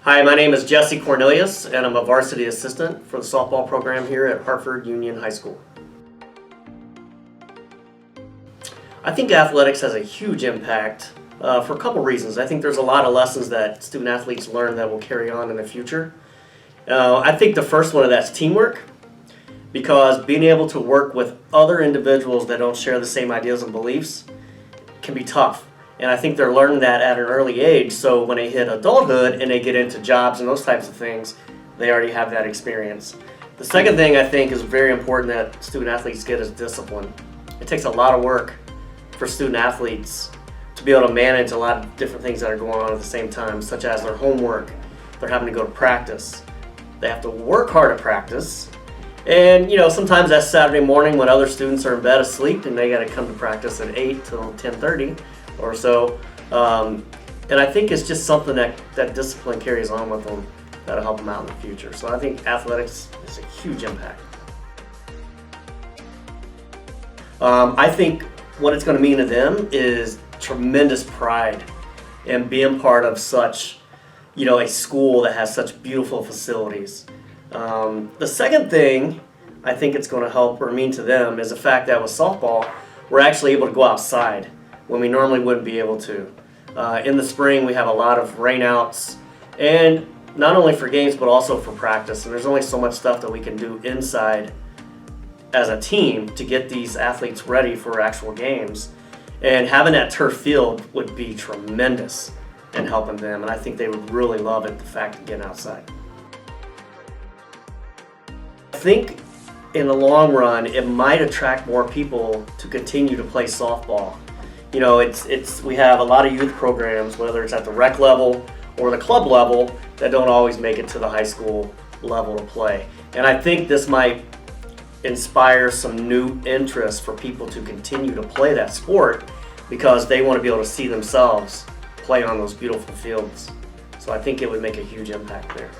Hi, my name is Jessie Cornelius, and I'm a Varsity Assistant for the softball program here at Hartford Union High School. I think athletics has a huge impact for a couple reasons. I think there's a lot of lessons that student athletes learn that will carry on in the future. I think the first one of that's teamwork, because being able to work with other individuals that don't share the same ideas and beliefs can be tough. And I think they're learning that at an early age, so when they hit adulthood and they get into jobs and those types of things, they already have that experience. The second thing I think is very important that student athletes get is discipline. It takes a lot of work for student athletes to be able to manage a lot of different things that are going on at the same time, such as their homework, they're having to go to practice, they have to work hard at practice, and sometimes that's Saturday morning when other students are in bed asleep and they got to come to practice at 8 till 10:30 or so. And I think it's just something that discipline carries on with them that'll help them out in the future. So I think athletics is a huge impact. I think what it's going to mean to them is tremendous pride in being part of such, a school that has such beautiful facilities. The second thing I think it's going to help or mean to them is the fact that with softball, we're actually able to go outside when we normally wouldn't be able to. In the spring, we have a lot of rainouts, and not only for games, but also for practice. And there's only so much stuff that we can do inside as a team to get these athletes ready for actual games. And having that turf field would be tremendous in helping them, and I think they would really love it, the fact of getting outside. I think in the long run, it might attract more people to continue to play softball. We have a lot of youth programs, whether it's at the rec level or the club level, that don't always make it to the high school level to play. And I think this might inspire some new interest for people to continue to play that sport because they want to be able to see themselves play on those beautiful fields. So I think it would make a huge impact there.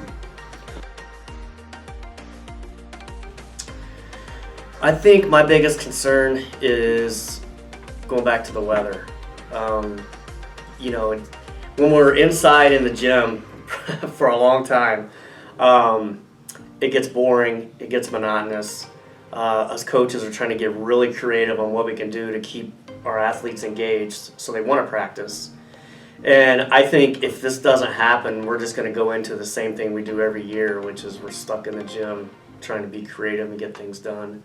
I think my biggest concern is going back to the weather. When we're inside in the gym for a long time, it gets boring, it gets monotonous. Us coaches are trying to get really creative on what we can do to keep our athletes engaged so they want to practice. And I think if this doesn't happen, we're just going to go into the same thing we do every year, which is we're stuck in the gym trying to be creative and get things done.